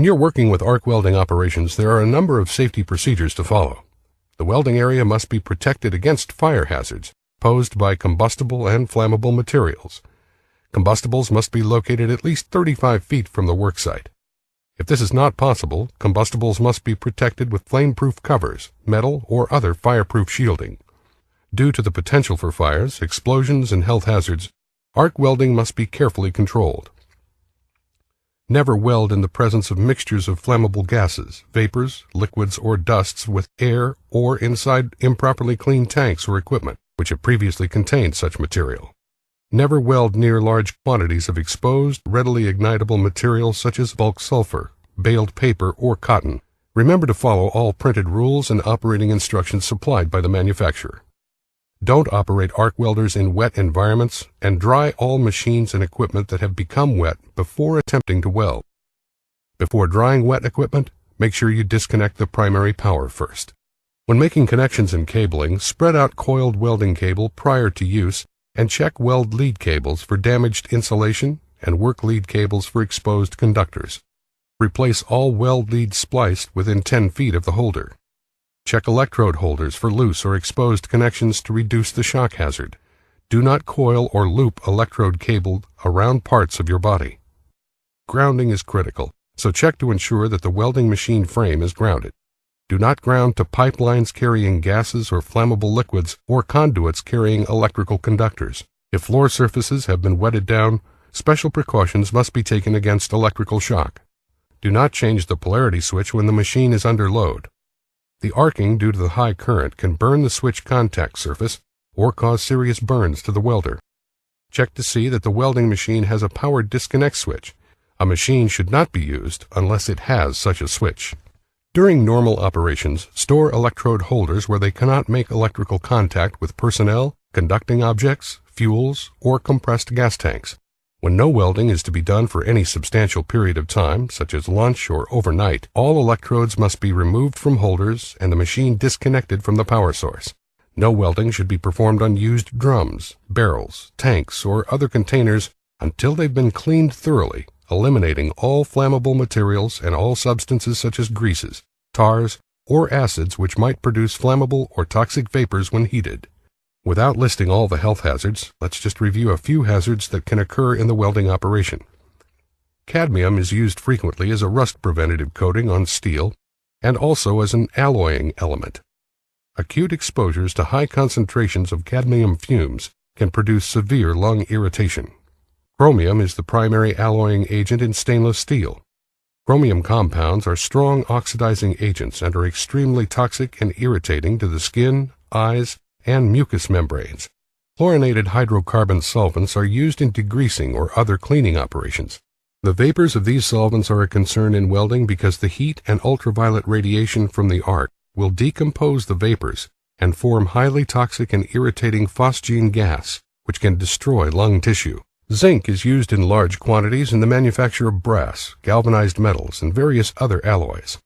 When you're working with arc welding operations, there are a number of safety procedures to follow. The welding area must be protected against fire hazards posed by combustible and flammable materials. Combustibles must be located at least 35 feet from the worksite. If this is not possible, combustibles must be protected with flame-proof covers, metal, or other fireproof shielding. Due to the potential for fires, explosions, and health hazards, arc welding must be carefully controlled. Never weld in the presence of mixtures of flammable gases, vapors, liquids, or dusts with air or inside improperly cleaned tanks or equipment which have previously contained such material. Never weld near large quantities of exposed, readily ignitable materials such as bulk sulfur, baled paper, or cotton. Remember to follow all printed rules and operating instructions supplied by the manufacturer. Don't operate arc welders in wet environments, and dry all machines and equipment that have become wet before attempting to weld. Before drying wet equipment, make sure you disconnect the primary power first. When making connections and cabling, spread out coiled welding cable prior to use and check weld lead cables for damaged insulation and work lead cables for exposed conductors. Replace all weld leads spliced within 10 feet of the holder. Check electrode holders for loose or exposed connections to reduce the shock hazard. Do not coil or loop electrode cable around parts of your body. Grounding is critical, so check to ensure that the welding machine frame is grounded. Do not ground to pipelines carrying gases or flammable liquids or conduits carrying electrical conductors. If floor surfaces have been wetted down, special precautions must be taken against electrical shock. Do not change the polarity switch when the machine is under load. The arcing due to the high current can burn the switch contact surface or cause serious burns to the welder. Check to see that the welding machine has a power disconnect switch. A machine should not be used unless it has such a switch. During normal operations, store electrode holders where they cannot make electrical contact with personnel, conducting objects, fuels, or compressed gas tanks. When no welding is to be done for any substantial period of time, such as lunch or overnight, all electrodes must be removed from holders and the machine disconnected from the power source. No welding should be performed on used drums, barrels, tanks, or other containers until they've been cleaned thoroughly, eliminating all flammable materials and all substances such as greases, tars, or acids which might produce flammable or toxic vapors when heated. Without listing all the health hazards, let's just review a few hazards that can occur in the welding operation. Cadmium is used frequently as a rust preventative coating on steel and also as an alloying element. Acute exposures to high concentrations of cadmium fumes can produce severe lung irritation. Chromium is the primary alloying agent in stainless steel. Chromium compounds are strong oxidizing agents and are extremely toxic and irritating to the skin, eyes, and mucous membranes. Chlorinated hydrocarbon solvents are used in degreasing or other cleaning operations. The vapors of these solvents are a concern in welding because the heat and ultraviolet radiation from the arc will decompose the vapors and form highly toxic and irritating phosgene gas, which can destroy lung tissue. Zinc is used in large quantities in the manufacture of brass, galvanized metals, and various other alloys.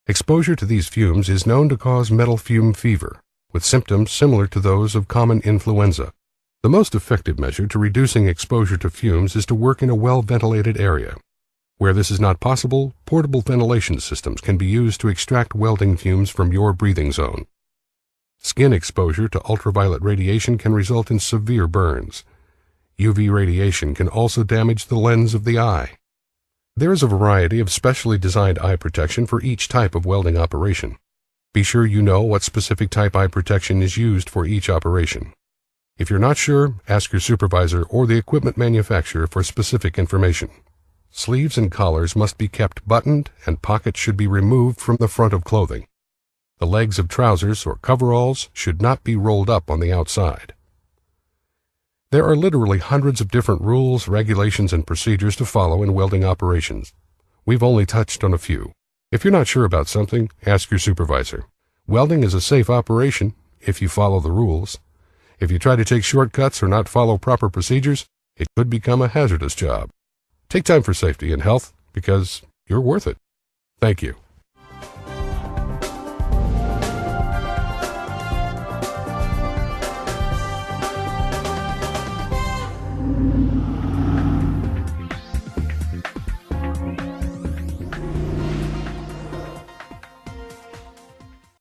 Exposure to these fumes is known to cause metal fume fever, with symptoms similar to those of common influenza. The most effective measure to reducing exposure to fumes is to work in a well-ventilated area. Where this is not possible, portable ventilation systems can be used to extract welding fumes from your breathing zone. Skin exposure to ultraviolet radiation can result in severe burns. UV radiation can also damage the lens of the eye. There is a variety of specially designed eye protection for each type of welding operation. Be sure you know what specific type eye protection is used for each operation. If you're not sure, ask your supervisor or the equipment manufacturer for specific information. Sleeves and collars must be kept buttoned and pockets should be removed from the front of clothing. The legs of trousers or coveralls should not be rolled up on the outside. There are literally hundreds of different rules, regulations, and procedures to follow in welding operations. We've only touched on a few. If you're not sure about something, ask your supervisor. Welding is a safe operation if you follow the rules. If you try to take shortcuts or not follow proper procedures, it could become a hazardous job. Take time for safety and health because you're worth it. Thank you.